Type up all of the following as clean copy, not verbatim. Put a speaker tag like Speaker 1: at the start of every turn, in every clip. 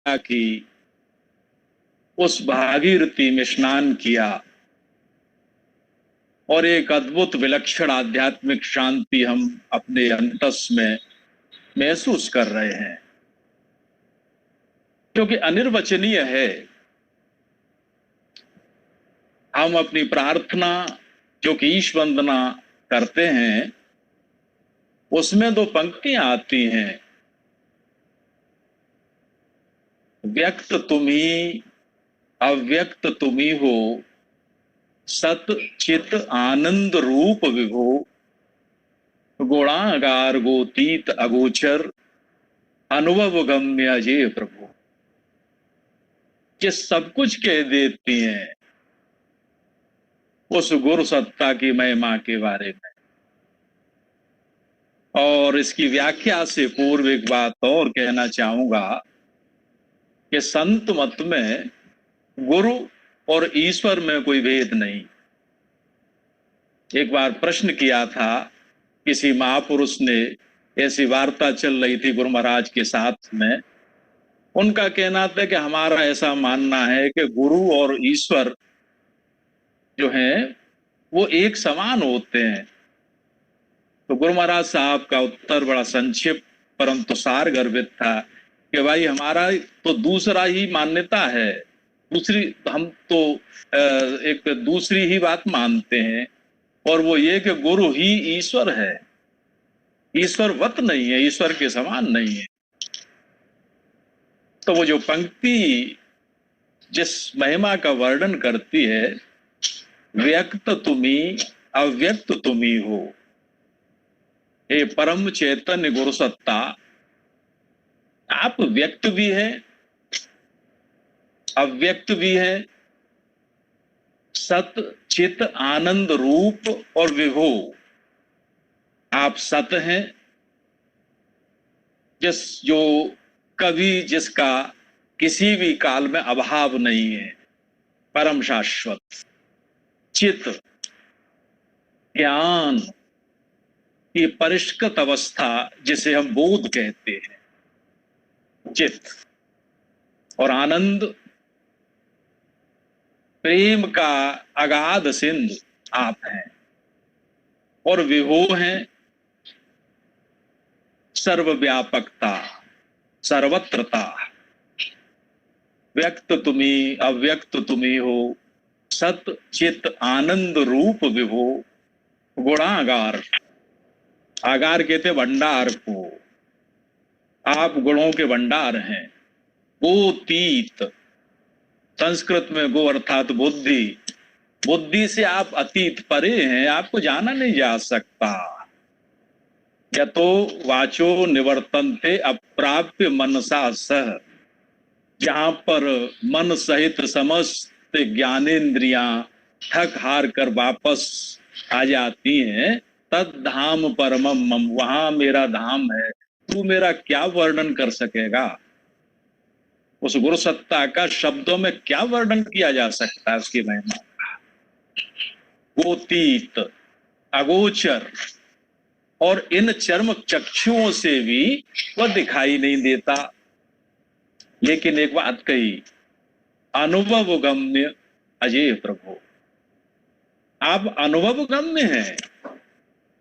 Speaker 1: की, उस भागीरथी में स्नान किया और एक अद्भुत विलक्षण आध्यात्मिक शांति हम अपने अंतस में महसूस कर रहे हैं, क्योंकि अनिर्वचनीय है। हम अपनी प्रार्थना जो कि ईश वंदना करते हैं, उसमें दो पंक्तियां आती हैं, व्यक्त तुम ही अव्यक्त तुम ही हो, सत चित आनंद रूप विभो, गुणागार गोतीत अगोचर, अनुभव गम्य अजय प्रभु। ये सब कुछ कह देती हैं उस गुरु सत्ता की महिमा के बारे में। और इसकी व्याख्या से पूर्व एक बात और कहना चाहूंगा कि संत मत में गुरु और ईश्वर में कोई भेद नहीं। एक बार प्रश्न किया था किसी महापुरुष ने, ऐसी वार्ता चल रही थी गुरु महाराज के साथ में। उनका कहना था कि हमारा ऐसा मानना है कि गुरु और ईश्वर जो हैं वो एक समान होते हैं। तो गुरु महाराज साहब का उत्तर बड़ा संक्षिप्त परंतु सार गर्भित था कि भाई हमारा तो दूसरा ही मान्यता है, हम तो एक दूसरी ही बात मानते हैं, और वो ये कि गुरु ही ईश्वर है, ईश्वरवत नहीं है, ईश्वर के समान नहीं है। तो वो जो पंक्ति जिस महिमा का वर्णन करती है, व्यक्त तुम्ही अव्यक्त तुम्ही हो, हे परम चैतन्य गुरु सत्ता, आप व्यक्त भी हैं, अव्यक्त भी है, सत चित आनंद रूप और विभो। आप सत हैं, जो कभी जिसका किसी भी काल में अभाव नहीं है, परम शाश्वत। चित ज्ञान की परिष्कृत अवस्था जिसे हम बोध कहते हैं, चित। और आनंद प्रेम का अगाध सिंधु आप हैं। और विभो हैं सर्वव्यापकता, सर्वत्रता। व्यक्त तुम्ही अव्यक्त तुम्ही हो, सत चित आनंद रूप विभो, गुणागार। आगार कहते भंडार को, आप गुणों के भंडार हैं। गोतीत, संस्कृत में गो अर्थात बुद्धि, बुद्धि से आप अतीत परे हैं, आपको जाना नहीं जा सकता। यतो वाचो निवर्तन्ते अप्राप्य मनसा सह, जहां पर मन सहित समस्त ज्ञानेन्द्रियां थक हार कर वापस आ जाती हैं, तद धाम परमम मम, वहां मेरा धाम है, तू मेरा क्या वर्णन कर सकेगा। उस गुरु सत्ता का शब्दों में क्या वर्णन किया जा सकता है, उसकी महिमा का। गोतीत, अगोचर, और इन चर्म चक्षुओं से भी वह दिखाई नहीं देता। लेकिन एक बात कही, अनुभव गम्य अजय प्रभु। आप अनुभव गम्य हैं,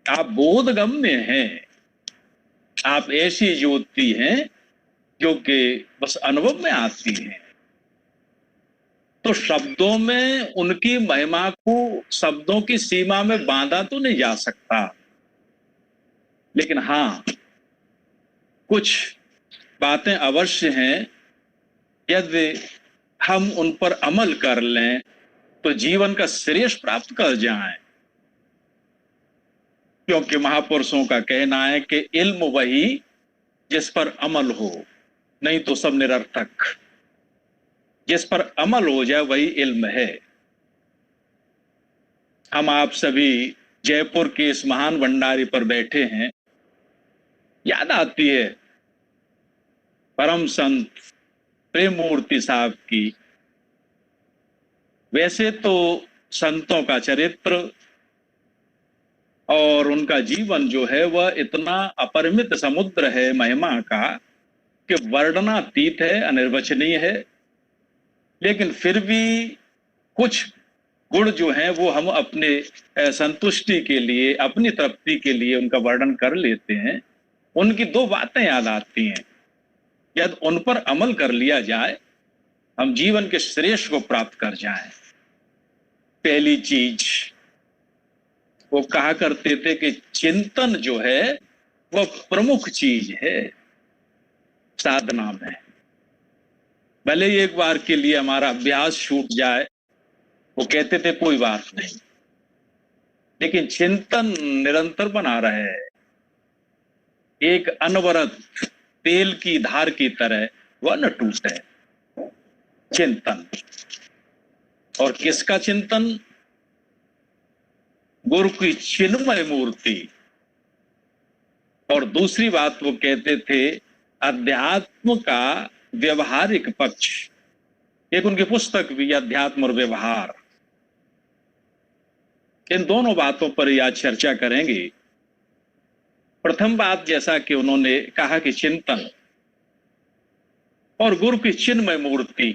Speaker 1: आप बोध गम्य हैं, आप ऐसी ज्योति हैं जो कि बस अनुभव में आती है। तो शब्दों में उनकी महिमा को शब्दों की सीमा में बांधा तो नहीं जा सकता, लेकिन हाँ कुछ बातें अवश्य हैं, यदि हम उन पर अमल कर लें तो जीवन का श्रेष्ठ प्राप्त कर जाएं। क्योंकि महापुरुषों का कहना है कि इल्म वही जिस पर अमल हो, नहीं तो सब निरर्थक। जिस पर अमल हो जाए वही इल्म है। हम आप सभी जयपुर के इस महान भंडारी पर बैठे हैं, याद आती है परम संत प्रेम मूर्ति साहब की। वैसे तो संतों का चरित्र और उनका जीवन जो है वह इतना अपरिमित समुद्र है महिमा का, कि वर्णनातीत है, अनिर्वचनीय है, लेकिन फिर भी कुछ गुण जो हैं वो हम अपने संतुष्टि के लिए, अपनी तृप्ति के लिए उनका वर्णन कर लेते हैं। उनकी दो बातें याद आती हैं, यदि उन पर अमल कर लिया जाए हम जीवन के श्रेष्ठ को प्राप्त कर जाएं। पहली चीज वो कहा करते थे कि चिंतन जो है वह प्रमुख चीज है साधना में। भले ही एक बार के लिए हमारा अभ्यास छूट जाए, वो कहते थे कोई बात नहीं, लेकिन चिंतन निरंतर बना रहे, एक अनवरत तेल की धार की तरह वह न टूटे। चिंतन, और किसका चिंतन? गुरु की चिन्मय मूर्ति। और दूसरी बात वो कहते थे अध्यात्म का व्यवहारिक पक्ष। एक उनकी पुस्तक भी अध्यात्म और व्यवहार। इन दोनों बातों पर ही आज चर्चा करेंगे। प्रथम बात, जैसा कि उन्होंने कहा कि चिंतन और गुरु की चिन्मय मूर्ति।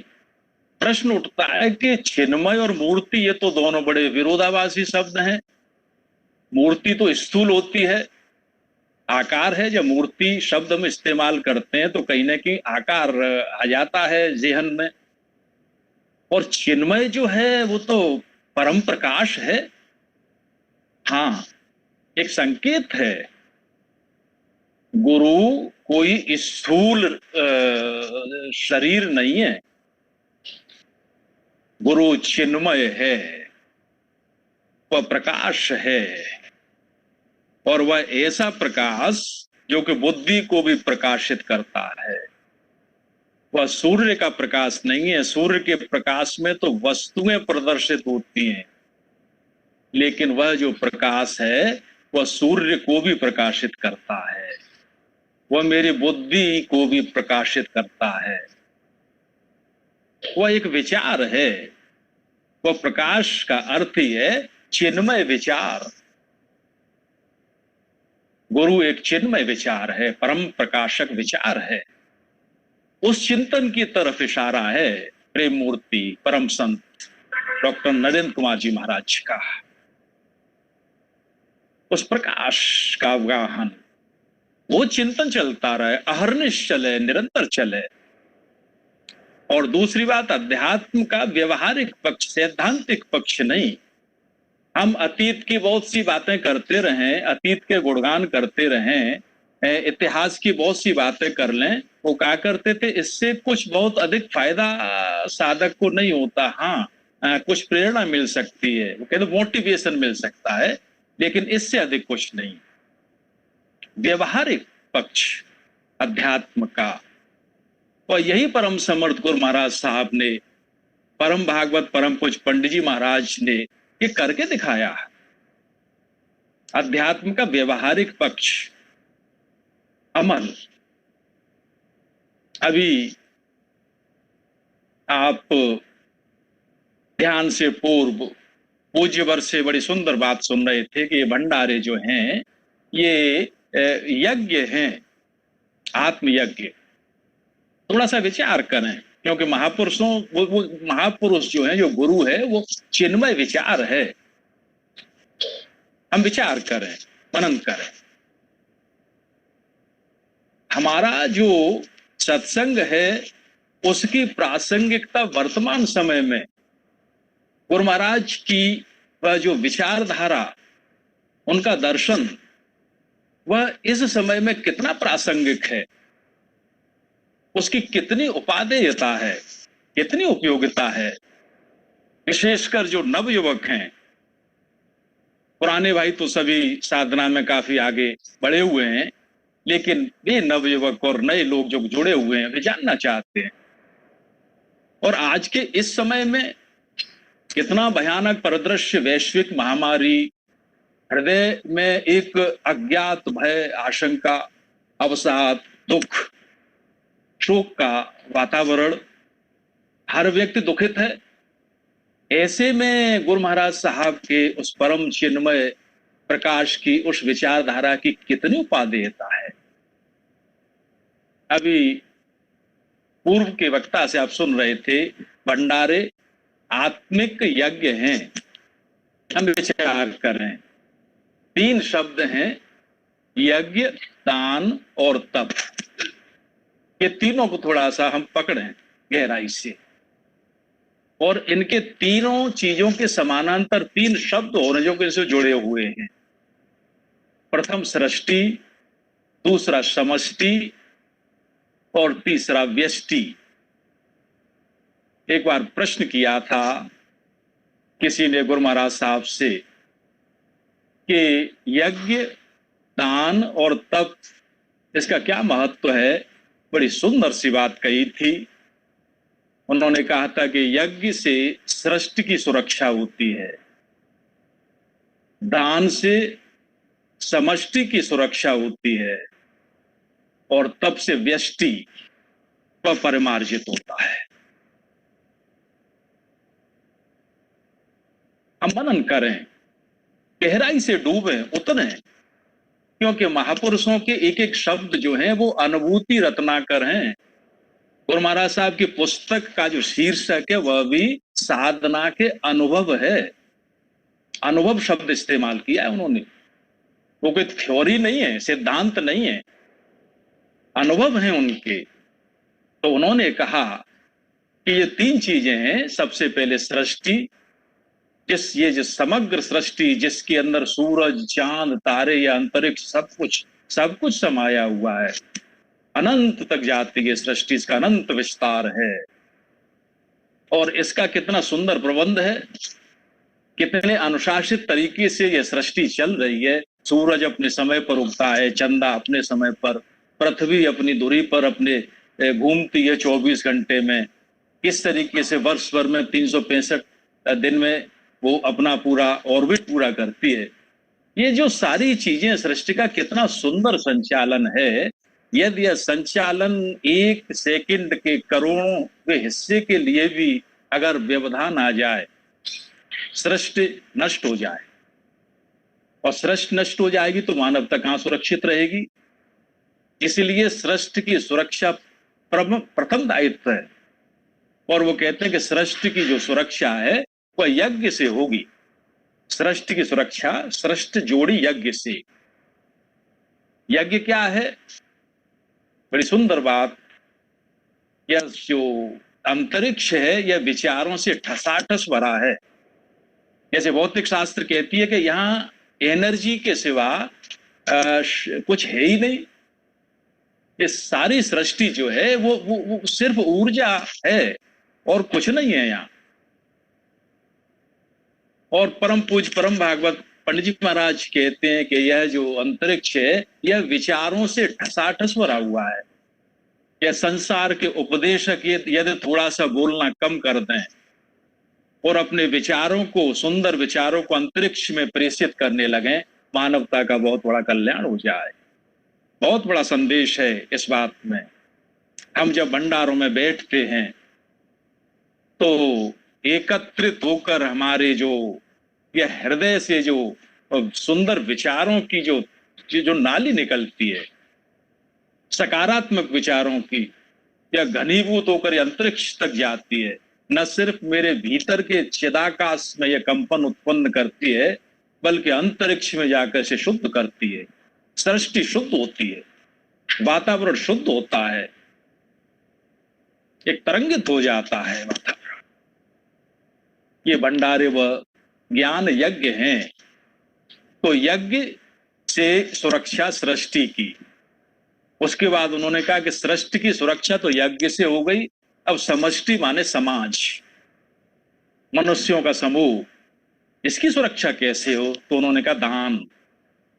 Speaker 1: प्रश्न उठता है कि चिन्मय और मूर्ति ये तो दोनों बड़े विरोधाभासी शब्द हैं। मूर्ति तो स्थूल होती है, आकार है। जब मूर्ति शब्द हम इस्तेमाल करते हैं तो कहीं ना कहीं आकार आ जाता है जेहन में। और चिन्मय जो है वो तो परम प्रकाश है। हाँ, एक संकेत है। गुरु कोई स्थूल शरीर नहीं है, गुरु चिन्मय है, वह प्रकाश है। और वह ऐसा प्रकाश जो कि बुद्धि को भी प्रकाशित करता है। वह सूर्य का प्रकाश नहीं है। सूर्य के प्रकाश में तो वस्तुएं प्रदर्शित होती हैं, लेकिन वह जो प्रकाश है वह सूर्य को भी प्रकाशित करता है, वह मेरी बुद्धि को भी प्रकाशित करता है। वह एक विचार है। वह प्रकाश का अर्थ ही है चिन्मय विचार। गुरु एक चिन्मय विचार है, परम प्रकाशक विचार है। उस चिंतन की तरफ इशारा है प्रेम मूर्ति परम संत डॉक्टर नरेंद्र कुमार जी महाराज का। उस प्रकाश का अवगाहन, वो चिंतन चलता रहे, अहर्निश चले, निरंतर चले। और दूसरी बात, अध्यात्म का व्यवहारिक पक्ष, सैद्धांतिक पक्ष नहीं। हम अतीत की बहुत सी बातें करते रहें, अतीत के गुणगान करते रहें, इतिहास की बहुत सी बातें कर लें, वो क्या करते थे, इससे कुछ बहुत अधिक फायदा साधक को नहीं होता। हाँ, कुछ प्रेरणा मिल सकती है, वो कहते मोटिवेशन मिल सकता है, लेकिन इससे अधिक कुछ नहीं। व्यवहारिक पक्ष अध्यात्म का, और यही परम समर्थ गुरु महाराज साहब ने, परम भागवत परम पूज्य पंडित जी महाराज ने ये करके दिखाया। अध्यात्म का व्यवहारिक पक्ष, अमल। अभी आप ध्यान से पूर्व पूज्य वर्ष से बड़ी सुंदर बात सुन रहे थे कि ये भंडारे जो हैं ये यज्ञ हैं, आत्मयज्ञ। थोड़ा सा विचार करें, क्योंकि महापुरुषों वो महापुरुष जो है, जो गुरु है, वो चिन्मय विचार है। हम विचार करें, मनन करें। हमारा जो सत्संग है उसकी प्रासंगिकता वर्तमान समय में गुरु महाराज की वह जो विचारधारा, उनका दर्शन, वह इस समय में कितना प्रासंगिक है, उसकी कितनी उपादेयता है, कितनी उपयोगिता है। विशेषकर जो नवयुवक हैं, पुराने भाई तो सभी साधना में काफी आगे बढ़े हुए हैं, लेकिन वे नवयुवक और नए लोग जो जुड़े हुए हैं वे जानना चाहते हैं। और आज के इस समय में कितना भयानक परिदृश्य, वैश्विक महामारी, हृदय में एक अज्ञात भय, आशंका, अवसाद, दुख, शोक का वातावरण, हर व्यक्ति दुखित है। ऐसे में गुरु महाराज साहब के उस परम चिन्मय प्रकाश की, उस विचारधारा की कितनी उपादेयता है। अभी पूर्व के वक्ता से आप सुन रहे थे, भंडारे आत्मिक यज्ञ हैं। हम विचार करें, 3 शब्द हैं, यज्ञ, दान और तप। ये तीनों को थोड़ा सा हम पकड़ें गहराई से, और इनके तीनों चीजों के समानांतर 3 शब्द हो रहे जो कि इनसे जुड़े हुए हैं। प्रथम सृष्टि, दूसरा समष्टि और तीसरा व्यष्टि। एक बार प्रश्न किया था किसी ने गुरु महाराज साहब से कि यज्ञ, दान और तप, इसका क्या महत्व है। बड़ी सुंदर सी बात कही थी। उन्होंने कहा था कि यज्ञ से सृष्टि की सुरक्षा होती है, दान से समष्टि की सुरक्षा होती है, और तप से व्यष्टि वह परिमार्जित होता है। हम मनन करें, गहराई से डूबें, उतरें, क्योंकि महापुरुषों के एक एक शब्द जो हैं वो अनुभूति रत्नाकर हैं। गुरु महाराज साहब की पुस्तक का जो शीर्षक है वह भी साधना के अनुभव है। अनुभव शब्द इस्तेमाल किया है उन्होंने, वो कोई थ्योरी नहीं है, सिद्धांत नहीं है, अनुभव हैं उनके। तो उन्होंने कहा कि ये 3 चीजें हैं। सबसे पहले सृष्टि, ये समग्र सृष्टि जिसके अंदर सूरज, चांद, तारे या अंतरिक्ष सब कुछ समाया हुआ है, अनंत तक जाती है सृष्टि, इसका अनंत विस्तार है। और इसका कितना सुंदर प्रबंध है, कितने अनुशासित तरीके से यह सृष्टि चल रही है। सूरज अपने समय पर उगता है, चंदा अपने समय पर, पृथ्वी अपनी दूरी पर अपने घूमती है 24 घंटे में। किस तरीके से वर्ष भर में 365 दिन में वो अपना पूरा ऑर्बिट पूरा करती है। ये जो सारी चीजें सृष्टि का कितना सुंदर संचालन है। यदि यह संचालन 1 सेकंड के करोड़ों हिस्से के लिए भी अगर व्यवधान आ जाए, सृष्टि नष्ट हो जाए, और सृष्टि नष्ट हो जाएगी तो मानवता कहां सुरक्षित रहेगी। इसलिए सृष्टि की सुरक्षा प्रथम दायित्व है। और वो कहते हैं कि सृष्टि की जो सुरक्षा है वह यज्ञ से होगी। सृष्टि की सुरक्षा सृष्टि जोड़ी यज्ञ से। यज्ञ क्या है, बड़ी सुंदर बात। यह जो अंतरिक्ष है यह विचारों से ठसाठस भरा है। जैसे भौतिक शास्त्र कहती है कि यहां एनर्जी के सिवा कुछ है ही नहीं। ये सारी सृष्टि जो है वो सिर्फ ऊर्जा है और कुछ नहीं है यहाँ। और परम पूज परम भागवत पंडित जी महाराज कहते हैं कि यह जो अंतरिक्ष है यह विचारों से ठसाठस भरा हुआ है। यह संसार के उपदेशक यदि थोड़ा सा बोलना कम कर दें और अपने विचारों को, सुंदर विचारों को अंतरिक्ष में प्रेषित करने लगे, मानवता का बहुत बड़ा कल्याण हो जाए। बहुत बड़ा संदेश है इस बात में। हम जब भंडारों में बैठते हैं तो एकत्रित होकर हमारे जो यह हृदय से जो सुंदर विचारों की जो नाली निकलती है, सकारात्मक विचारों की, यह घनीभूत होकर अंतरिक्ष तक जाती है। न सिर्फ मेरे भीतर के चिदाकाश में यह कंपन उत्पन्न करती है, बल्कि अंतरिक्ष में जाकर से शुद्ध करती है। सृष्टि शुद्ध होती है, वातावरण शुद्ध होता है, एक तरंगित हो जाता है वातावरण। ये भंडारे व ज्ञान यज्ञ हैं। तो यज्ञ से सुरक्षा सृष्टि की। उसके बाद उन्होंने कहा कि सृष्टि की सुरक्षा तो यज्ञ से हो गई। अब समष्टि माने समाज, मनुष्यों का समूह, इसकी सुरक्षा कैसे हो। तो उन्होंने कहा दान।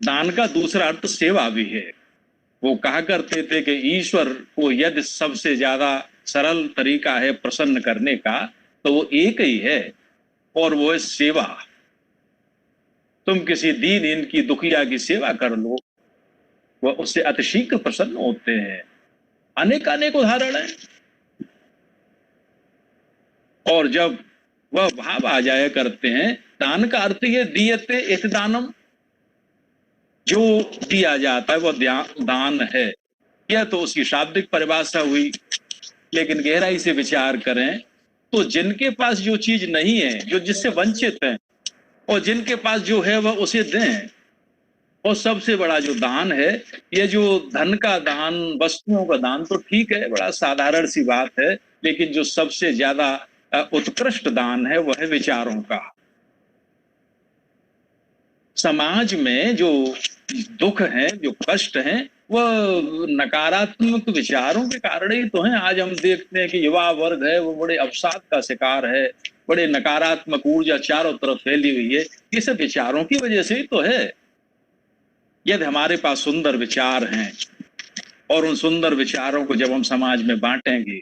Speaker 1: दान का दूसरा अर्थ सेवा भी है। वो कहा करते थे कि ईश्वर को यदि सबसे ज्यादा सरल तरीका है प्रसन्न करने का तो वो एक ही है, और वो है सेवा। तुम किसी दीन की दुखिया की सेवा कर लो, वह उससे अतिशीघ्र प्रसन्न होते हैं। अनेक उदाहरण है। और जब वह भाव आ जाया करते हैं, दान का अर्थ ये दीयते इति दानम, जो दिया जाता है वह दान है। यह तो उसकी शाब्दिक परिभाषा हुई। लेकिन गहराई से विचार करें तो जिनके पास जो चीज नहीं है, जो जिससे वंचित हैं, और जिनके पास जो है वह उसे दें। और सबसे बड़ा जो दान है, ये जो धन का दान, वस्तुओं का दान तो ठीक है, बड़ा साधारण सी बात है, लेकिन जो सबसे ज्यादा उत्कृष्ट दान है वह है विचारों का। समाज में जो दुख है, जो कष्ट है, वह नकारात्मक विचारों के कारण ही तो है। आज हम देखते हैं कि युवा वर्ग है वो बड़े अवसाद का शिकार है, बड़े नकारात्मक ऊर्जा चारों तरफ फैली हुई है। ये सब विचारों की वजह से ही तो है। यदि हमारे पास सुंदर विचार हैं और उन सुंदर विचारों को जब हम समाज में बांटेंगे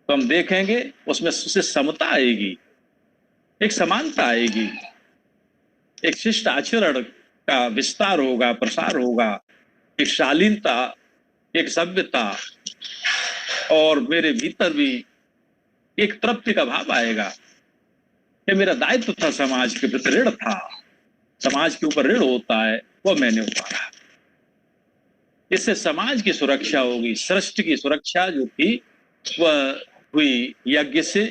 Speaker 1: तो हम देखेंगे उसमें उससे समता आएगी, एक समानता आएगी, एक शिष्ट आचरण का विस्तार होगा, प्रसार होगा, एक शालीनता, एक सभ्यता, और मेरे भीतर भी एक तृप्ति का भाव आएगा कि मेरा दायित्व था, समाज के प्रति ऋण था, समाज के ऊपर ऋण होता है, वो मैंने उतारा। इससे समाज की सुरक्षा होगी। सृष्टि की सुरक्षा जो थी वह हुई यज्ञ से,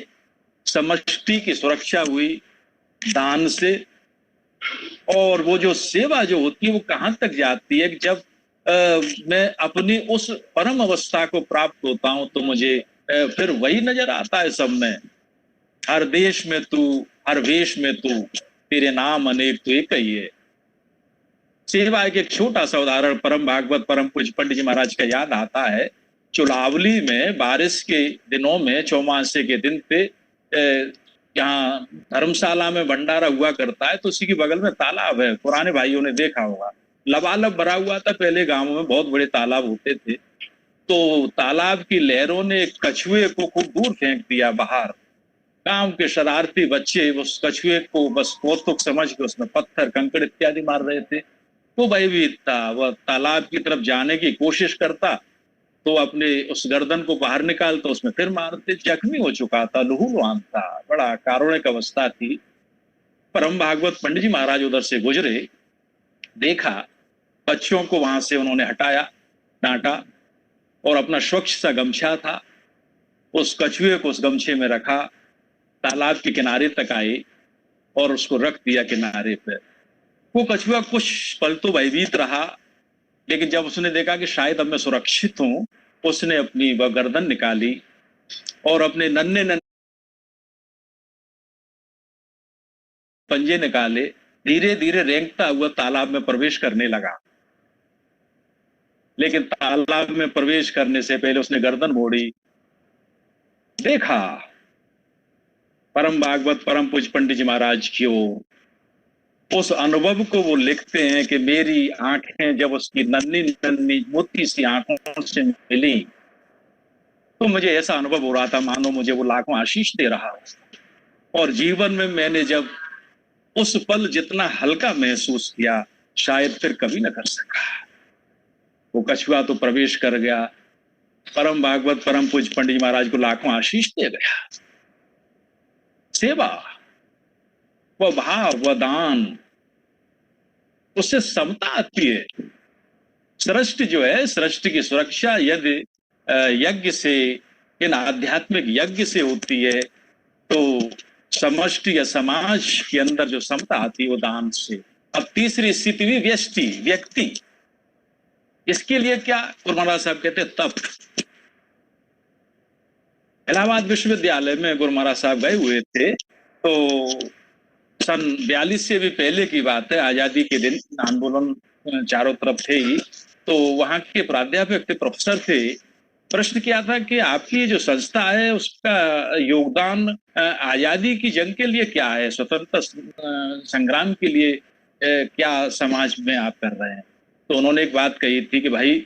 Speaker 1: समष्टि की सुरक्षा हुई दान से, और वो जो सेवा जो होती है वो कहाँ तक जाती है कि जब मैं अपनी उस परम अवस्था को प्राप्त होता हूं तो मुझे फिर वही नजर आता है सब में। हर देश में तू, हर वेश में तू, तेरे नाम अनेक तो एक ही है। सेवा एक छोटा सा उदाहरण परम भागवत परम पूज्य पंडित जी महाराज का याद आता है। चुलावली में बारिश के दिनों में चौमासे के दिन पे यहाँ धर्मशाला में भंडारा हुआ करता है, तो उसी के बगल में तालाब है। पुराने भाइयों ने देखा होगा, लबालब भरा हुआ था। पहले गांवों में बहुत बड़े तालाब होते थे, तो तालाब की लहरों ने एक कछुए को खूब दूर फेंक दिया बाहर। गांव के शरारती बच्चे उस कछुए को बस कौतुक समझ के उसमें पत्थर कंकड़ इत्यादि मार रहे थे। तो भयभीत था, वह तालाब की तरफ जाने की कोशिश करता तो अपने उस गर्दन को बाहर निकालता, उसमें फिर मारते। जख्मी हो चुका था, लहूलुहान था, बड़ा कारुणिक अवस्था थी। परम भागवत पंडित जी महाराज उधर से गुजरे, देखा, बच्चों को वहां से उन्होंने हटाया, डांटा, और अपना स्वच्छ सा गमछा था, उस कछुए को उस गमछे में रखा, तालाब के किनारे तक आए और उसको रख दिया किनारे पे। वो कछुआ कुछ पल तो भयभीत रहा, लेकिन जब उसने देखा कि शायद अब मैं सुरक्षित हूं, उसने अपनी वह गर्दन निकाली और अपने नन्हे नन्हे पंजे निकाले, धीरे धीरे रेंगता हुआ तालाब में प्रवेश करने लगा। लेकिन तालाब में प्रवेश करने से पहले उसने गर्दन मोड़ी, देखा परम भागवत परम पूज्य पंडित जी महाराज की उस अनुभव को वो लिखते हैं कि मेरी आंखें जब उसकी नन्ही नन्ही मोती सी आंखों से मिली तो मुझे ऐसा अनुभव हो रहा था मानो मुझे वो लाखों आशीष दे रहा हो। और जीवन में मैंने जब उस पल जितना हल्का महसूस किया शायद फिर कभी न कर सका। वो कछुआ तो प्रवेश कर गया, परम भागवत परम पूज्य पंडित जी महाराज को लाखों आशीष दे गया। सेवा, वह भाव, वह दान, उससे समता आती है। सृष्टि जो है, सृष्टि की सुरक्षा यदि यज्ञ से, इन आध्यात्मिक यज्ञ से होती है, तो समष्टि या समाज के अंदर जो समता आती है वो दान से। अब तीसरी स्थिति भी व्यष्टि, व्यक्ति। इसके लिए क्या गुरु महाराज साहब कहते हैं, तप। इलाहाबाद विश्वविद्यालय में गुरु महाराज साहब गए हुए थे, तो सन 42 से भी पहले की बात है, आजादी के दिन आंदोलन चारों तरफ थे ही। तो वहां के प्राध्यापक थे, प्रोफेसर थे। प्रश्न किया था कि आपकी जो संस्था है उसका योगदान आजादी की जंग के लिए क्या है, स्वतंत्रता संग्राम के लिए क्या समाज में आप कर रहे हैं। तो उन्होंने एक बात कही थी कि भाई,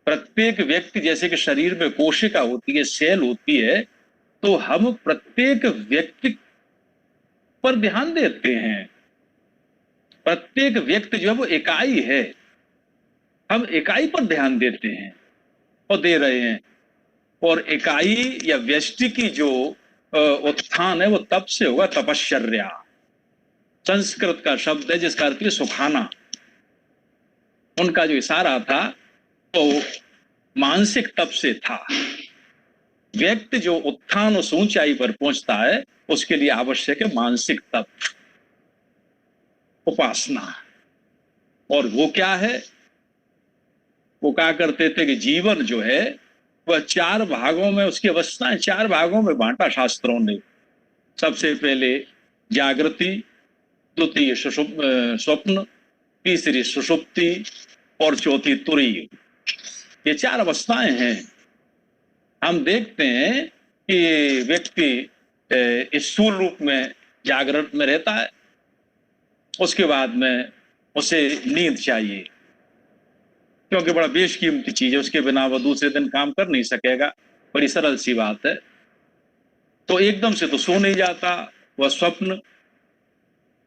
Speaker 1: प्रत्येक व्यक्ति, जैसे कि शरीर में कोशिका होती है, सेल होती है, तो हम प्रत्येक व्यक्ति पर ध्यान देते हैं। प्रत्येक व्यक्ति जो है वो इकाई है, हम इकाई पर ध्यान देते हैं और दे रहे हैं। और इकाई या व्यष्टि की जो उत्थान है वो तप से होगा, तपश्चर्या संस्कृत का शब्द है जिसका अर्थ है सुखाना। उनका जो इशारा था, तो मानसिक तप से था। व्यक्ति जो उत्थान और ऊंचाई पर पहुंचता है उसके लिए आवश्यक है मानसिक तप, उपासना। और वो क्या है? वो क्या करते थे कि जीवन जो है वह चार भागों में, उसकी अवस्थाएं चार भागों में बांटा शास्त्रों ने। सबसे पहले जागृति, द्वितीय स्वप्न, तीसरी सुषुप्ति और चौथी तुरीय। ये चार अवस्थाएं हैं। हम देखते हैं कि व्यक्ति स्थूल रूप में जागृत में रहता है, उसके बाद में उसे नींद चाहिए, क्योंकि बड़ा बेशकीमती चीज है, उसके बिना वह दूसरे दिन काम कर नहीं सकेगा। बड़ी सरल सी बात है। तो एकदम से तो सो नहीं जाता, वह स्वप्न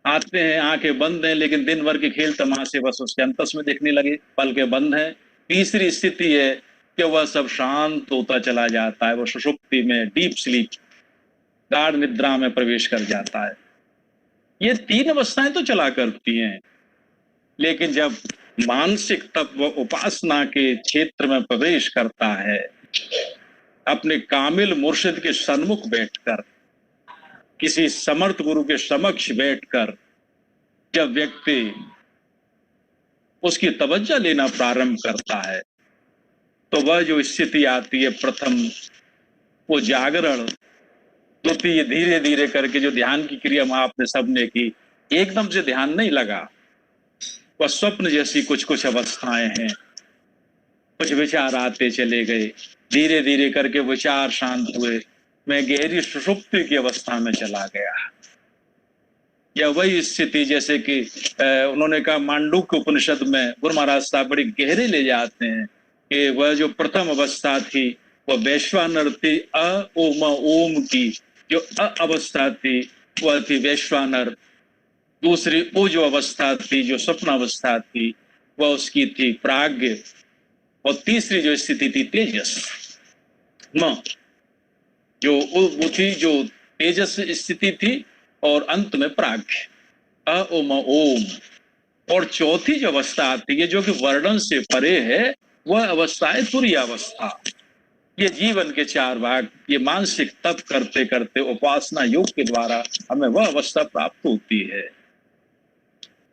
Speaker 1: आते हैं, आंखें बंद हैं, लेकिन दिन भर के खेल तमाशे बस उसके अंतस में दिखने लगे, पलकें बंद हैं। तीसरी स्थिति है कि वह सब शांत होता चला जाता है, वह सुषुप्ति में, डीप स्लीप, गाढ़ निद्रा में प्रवेश कर जाता है। ये तीन अवस्थाएं तो चला करती हैं, लेकिन जब मानसिक तत्व उपासना के क्षेत्र में प्रवेश करता है, अपने कामिल मुर्शिद के सन्मुख बैठकर, किसी समर्थ गुरु के समक्ष बैठकर जब व्यक्ति उसकी तवज्जो लेना प्रारंभ करता है, तो वह जो स्थिति आती है, प्रथम वो जागरण, द्वितीय धीरे धीरे करके जो ध्यान की क्रिया आपने सबने की, एकदम से ध्यान नहीं लगा, वह स्वप्न जैसी कुछ कुछ अवस्थाएं हैं। कुछ विचार आते चले गए, धीरे धीरे करके विचार शांत हुए, मैं गहरी सुषुप्ति की अवस्था में चला गया। या वही स्थिति जैसे कि उन्होंने कहा मांडूक्य उपनिषद में गुरु महाराज साहब बड़ी गहरे ले जाते हैं कि वह जो प्रथम अवस्था थी वह वैश्वानर थी, ओम ओम की जो अवस्था थी वह थी वैश्वानर। दूसरी वो जो अवस्था थी, जो स्वप्न अवस्था थी, वह उसकी थी प्राज्ञ। और तीसरी जो स्थिति थी तेजस म, जो वो थी जो तेजस स्थिति थी, और अंत में प्राज्ञ ओम ओम। और चौथी जो अवस्था आती है जो कि वर्णन से परे है, वह अवस्था है तुरीय अवस्था। ये जीवन के चार भाग, ये मानसिक तप करते करते उपासना योग के द्वारा हमें वह अवस्था प्राप्त होती है।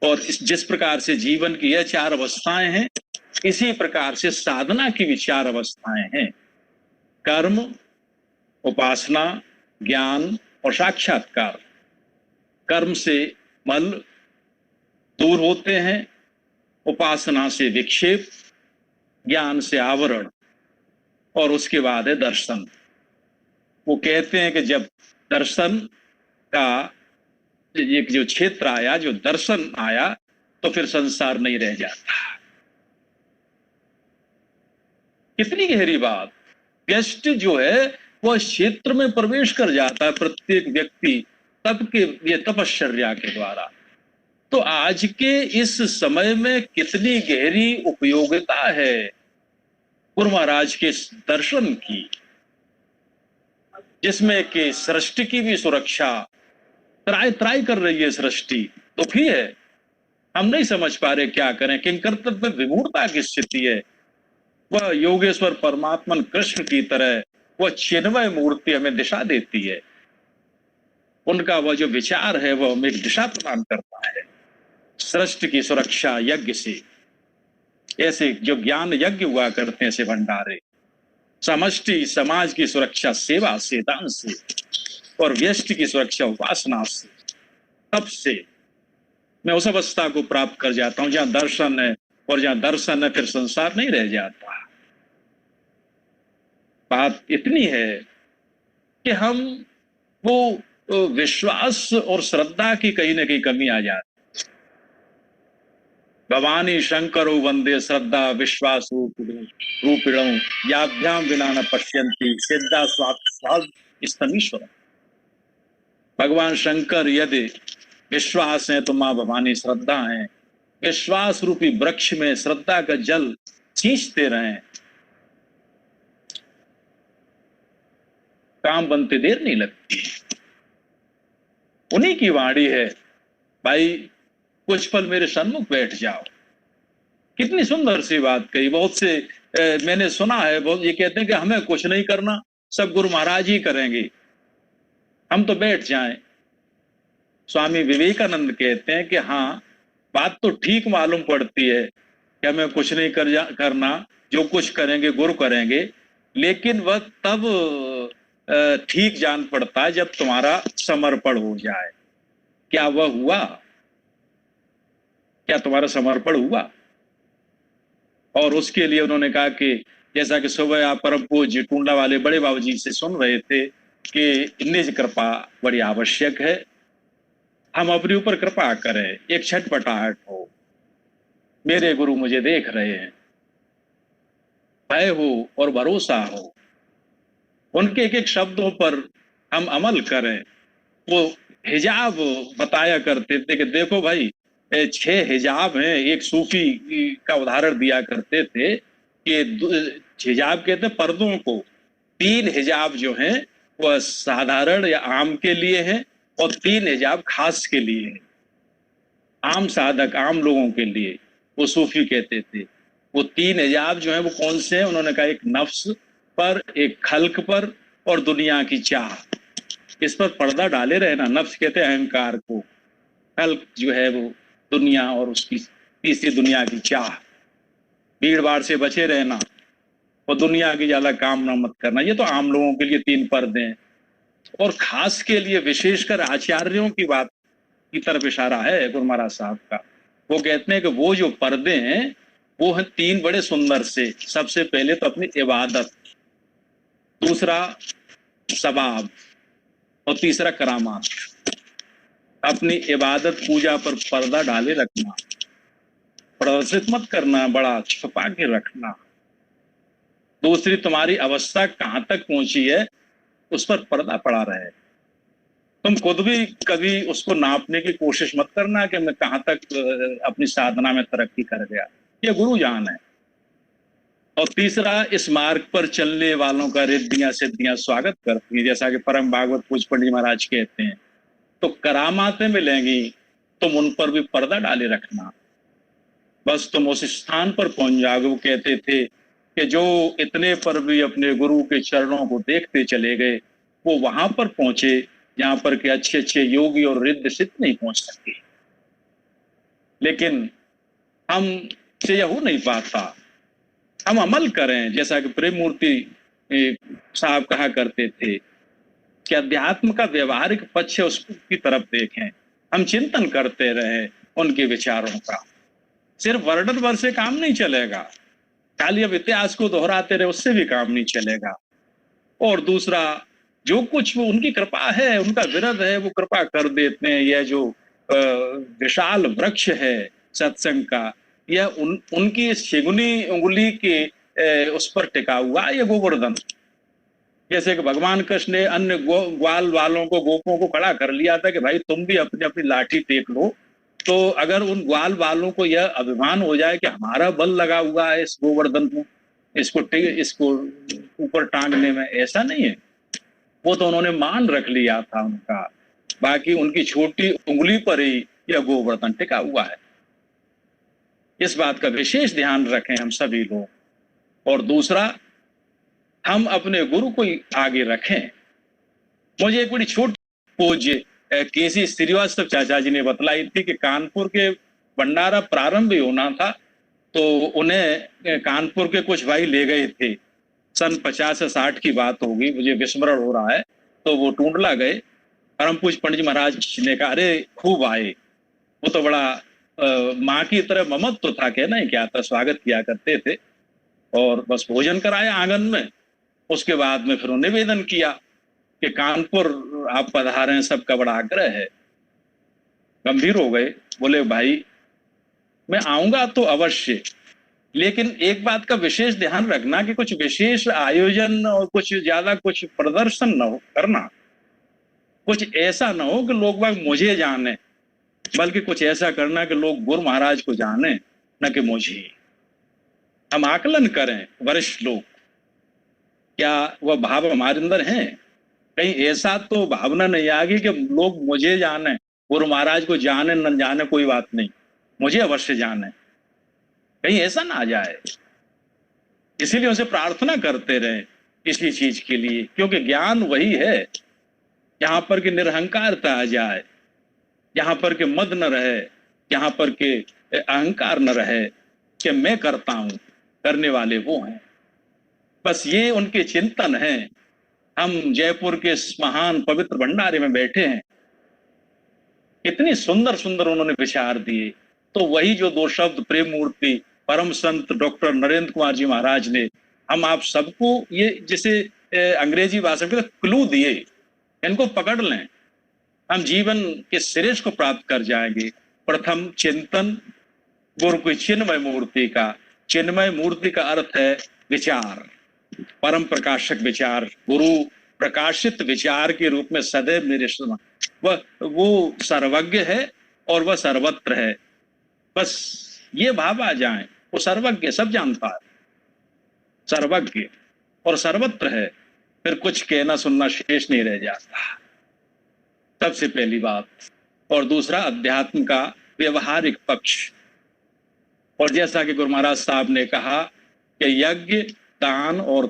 Speaker 1: और जिस प्रकार से जीवन की यह चार अवस्थाएं हैं, इसी प्रकार से साधना की भी चार अवस्थाएं हैं। कर्म, उपासना, ज्ञान और साक्षात्कार। कर्म से मल दूर होते हैं, उपासना से विक्षेप, ज्ञान से आवरण, और उसके बाद है दर्शन। वो कहते हैं कि जब दर्शन का एक जो क्षेत्र आया, जो दर्शन आया, तो फिर संसार नहीं रह जाता। कितनी गहरी बात। व्यष्ट जो है वह क्षेत्र में प्रवेश कर जाता है, प्रत्येक व्यक्ति तप के ये तपश्चर्या के द्वारा। तो आज के इस समय में कितनी गहरी उपयोगिता है गुरु महाराज के दर्शन की, जिसमें कि सृष्टि की भी सुरक्षा त्राय त्राय कर रही है। सृष्टि दुखी है, हम नहीं समझ पा रहे क्या करें। किंकर्तव्य विमूढ़ता की स्थिति है। वह योगेश्वर परमात्मन कृष्ण की तरह वह चिन्मय मूर्ति हमें दिशा देती है। उनका वह जो विचार है वह हमें एक दिशा प्रदान करता है। सृष्टि की सुरक्षा यज्ञ से, ऐसे जो ज्ञान यज्ञ हुआ करते हैं ऐसे भंडारे, समष्टि समाज की सुरक्षा सेवा से, दान से, और व्यष्टि की सुरक्षा उपासना से, तब से मैं उस अवस्था को प्राप्त कर जाता हूं जहां दर्शन है, और जहां दर्शन है फिर संसार नहीं रह जाता। बात इतनी है कि हम वो विश्वास और श्रद्धा की कहीं ना कहीं कमी आ जाती। भवानी शंकरो वंदे श्रद्धा विश्वास रूपिणो याभ्याम विना न पश्यन्ति सिद्धा स्वात्साद स्तमीश्वर। भगवान शंकर यदि विश्वास है तो मां भवानी श्रद्धा है। विश्वास रूपी वृक्ष में श्रद्धा का जल सींचते रहें, काम बनते देर नहीं लगती। उन्हीं की वाणी है, भाई कुछ पल मेरे सन्मुख बैठ जाओ, कितनी सुंदर सी बात कही। बहुत से मैंने सुना है, बहुत ये कहते हैं कि हमें कुछ नहीं करना, सब गुरु महाराज ही करेंगे, हम तो बैठ जाएं। स्वामी विवेकानंद कहते हैं कि हाँ, बात तो ठीक मालूम पड़ती है कि हमें कुछ नहीं करना, जो कुछ करेंगे गुरु करेंगे, लेकिन वह तब ठीक जान पड़ता है जब तुम्हारा समर्पण हो जाए। क्या वह हुआ? क्या तुम्हारा समर्पण हुआ? और उसके लिए उन्होंने कहा कि जैसा कि सुबह आप परम पूज्य टूंडा वाले बड़े बाबू जी से सुन रहे थे कि निज कृपा बड़ी आवश्यक है, हम अपने ऊपर कृपा करें, एक छटपटाहट हो, मेरे गुरु मुझे देख रहे हैं, भय हो और भरोसा हो, उनके एक एक शब्दों पर हम अमल करें। वो हिजाब बताया करते थे कि देखो भाई, 6 हिजाब हैं। एक सूफी का उदाहरण दिया करते थे कि हिजाब कहते हैं पर्दों को, 3 हिजाब जो हैं वह साधारण या आम के लिए हैं और 3 हिजाब खास के लिए हैं, आम साधक आम लोगों के लिए, वो सूफी कहते थे। वो 3 हिजाब जो है वो कौन से हैं? उन्होंने कहा एक नफ्स पर, एक खल्क पर और दुनिया की चाह। इस पर पर्दा डाले रहना। नफ्स कहते हैं अहंकार को, खल्क जो है वो दुनिया और उसकी तीसरी दुनिया की चाह। भीड़ भाड़ से बचे रहना और दुनिया की ज्यादा कामना मत करना। ये तो आम लोगों के लिए 3 पर्दे हैं। और खास के लिए विशेषकर आचार्यों की बात की तरफ इशारा है गुरु महाराज साहब का। वो कहते हैं कि वो जो पर्दे हैं वो हैं 3 बड़े सुंदर से। सबसे पहले तो अपनी इबादत, दूसरा सबाब और तीसरा करामात। अपनी इबादत पूजा पर पर्दा डाले रखना, प्रदर्शित मत करना, बड़ा छुपा के रखना। दूसरी, तुम्हारी अवस्था कहां तक पहुंची है उस पर पर्दा पड़ा रहे। तुम खुद भी कभी उसको नापने की कोशिश मत करना कि मैं कहां तक अपनी साधना में तरक्की कर गया, ये गुरु जान है। और तीसरा, इस मार्ग पर चलने वालों का रिद्धियां सिद्धियां स्वागत करती है। जैसा कि परम भागवत पूज्य पंडित महाराज कहते हैं, तो करामातें मिलेंगी, तुम उन पर भी पर्दा डाले रखना, बस तुम उस स्थान पर पहुंच जाओगे। वो कहते थे कि जो इतने पर भी अपने गुरु के चरणों को देखते चले गए, वो वहां पर पहुंचे जहां पर के अच्छे अच्छे योगी और रिद्ध सिद्ध नहीं पहुंच सकते। लेकिन हम से यह हो नहीं पाता। हम अमल करें, जैसा कि प्रेम मूर्ति साहब कहा करते थे कि अध्यात्म का व्यवहारिक पक्ष है, उसकी तरफ देखें। हम चिंतन करते रहे उनके विचारों का। सिर्फ वर्णन भर से काम नहीं चलेगा, खाली अब इतिहास को दोहराते रहे उससे भी काम नहीं चलेगा। और दूसरा, जो कुछ वो उनकी कृपा है, उनका विरध है, वो कृपा कर देते हैं। यह जो विशाल वृक्ष है सत्संग का, यह उनकी शिगुनी उंगली के उस पर टिका हुआ ये गोवर्धन। जैसे कि भगवान कृष्ण ने अन्य ग्वाल वालों को, गोपों को खड़ा कर लिया था कि भाई तुम भी अपनी अपनी लाठी टेक लो। तो अगर उन ग्वाल वालों को यह अभिमान हो जाए कि हमारा बल लगा हुआ है इस गोवर्धन को, इसको ऊपर टांगने में, ऐसा नहीं है। वो तो उन्होंने मान रख लिया था उनका, बाकी उनकी छोटी उंगली पर ही यह गोवर्धन टिका हुआ है। इस बात का विशेष ध्यान रखें हम सभी लोग। और दूसरा, हम अपने गुरु को आगे रखें। मुझे एक बड़ी छोटी पूज्य केसी श्रीवास्तव चाचा जी ने बतलाई थी कि कानपुर के भंडारा प्रारंभ ही होना था, तो उन्हें कानपुर के कुछ भाई ले गए थे। सन 50 से 60 की बात होगी, मुझे विस्मरण हो रहा है। तो वो टूंडला गए, परम पूज्य पंडित महाराज ने कहा अरे खूब आए। वो तो बड़ा माँ की तरह ममत्व तो था, कहना ही क्या था, स्वागत किया करते थे। और बस भोजन कराया आंगन में। उसके बाद में फिर निवेदन किया कि कानपुर आप पधारे, सबका बड़ा आग्रह है। गंभीर हो गए, बोले भाई मैं आऊंगा तो अवश्य, लेकिन एक बात का विशेष ध्यान रखना कि कुछ विशेष आयोजन और कुछ ज्यादा कुछ प्रदर्शन न हो करना। कुछ ऐसा न हो कि लोग बाग मुझे जाने, बल्कि कुछ ऐसा करना कि लोग गुरु महाराज को जाने, न कि मुझे। हम आकलन करें, वरिष्ठ लोग, क्या वह भाव हमारे अंदर हैं? कहीं ऐसा तो भावना नहीं आ गई कि लोग मुझे जाने, गुरु महाराज को जाने न जाने कोई बात नहीं, मुझे अवश्य जाने। कहीं ऐसा ना आ जाए। इसीलिए उनसे प्रार्थना करते रहे इसी चीज के लिए, क्योंकि ज्ञान वही है यहाँ पर कि निरहंकारता आ जाए, यहाँ पर के मद न रहे, यहाँ पर के अहंकार न रहे कि मैं करता हूं, करने वाले वो हैं। बस ये उनके चिंतन है। हम जयपुर के इस महान पवित्र भंडारे में बैठे हैं, कितनी सुंदर सुंदर उन्होंने विचार दिए। तो वही जो दो शब्द प्रेम मूर्ति परम संत डॉक्टर नरेंद्र कुमार जी महाराज ने हम आप सबको ये जैसे अंग्रेजी भाषा में क्लू दिए, इनको पकड़ लें, हम जीवन के श्रेष्ठ को प्राप्त कर जाएंगे। प्रथम चिंतन गुरु की चिन्मय मूर्ति का। चिन्मय मूर्ति का अर्थ है विचार, परम प्रकाशक विचार, गुरु प्रकाशित विचार के रूप में सदैव मेरे वो सर्वज्ञ है और वह सर्वत्र है। बस ये भाव आ जाए, वो सर्वज्ञ, सब जानता है, सर्वज्ञ और सर्वत्र है, फिर कुछ कहना सुनना शेष नहीं रह जाता। सबसे पहली बात। और दूसरा अध्यात्म का व्यवहारिक पक्ष। और जैसा कि गुरु महाराज साहब ने कहा कि यज्ञ, दान और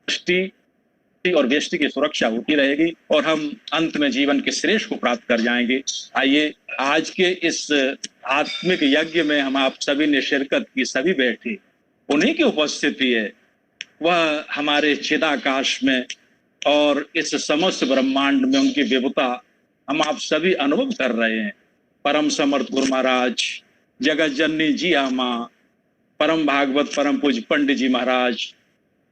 Speaker 1: दृष्टि और व्यष्टि की सुरक्षा होती रहेगी और हम अंत में जीवन के श्रेष्ठ को प्राप्त कर जाएंगे। आइए आज के इस आत्मिक यज्ञ में हम आप सभी ने शिरकत की, सभी बैठे, उन्हीं की उपस्थिति है, वह हमारे चिदाकाश में और इस समस्त ब्रह्मांड में उनकी विभुता हम आप सभी अनुभव कर रहे हैं। परम समर्थ गुरु महाराज, जगत जननी जी माँ, परम भागवत परम पूज्य पंडित जी महाराज,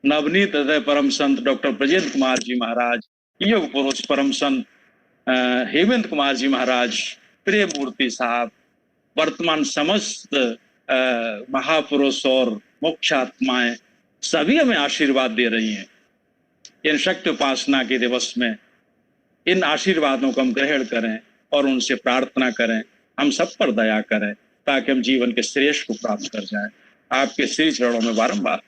Speaker 1: नवनीत हृदय परम संत डॉक्टर ब्रजेंद्र कुमार जी महाराज, योग पुरुष परम संत हेमंत कुमार जी महाराज, प्रिय मूर्ति साहब, वर्तमान समस्त महापुरुष और मोक्ष आत्माएं सभी हमें आशीर्वाद दे रही हैं। इन शक्ति उपासना के दिवस में इन आशीर्वादों को हम ग्रहण करें और उनसे प्रार्थना करें, हम सब पर दया करें ताकि हम जीवन के श्रेष्ठ को प्राप्त कर जाएं। आपके श्री चरणों में बारंबार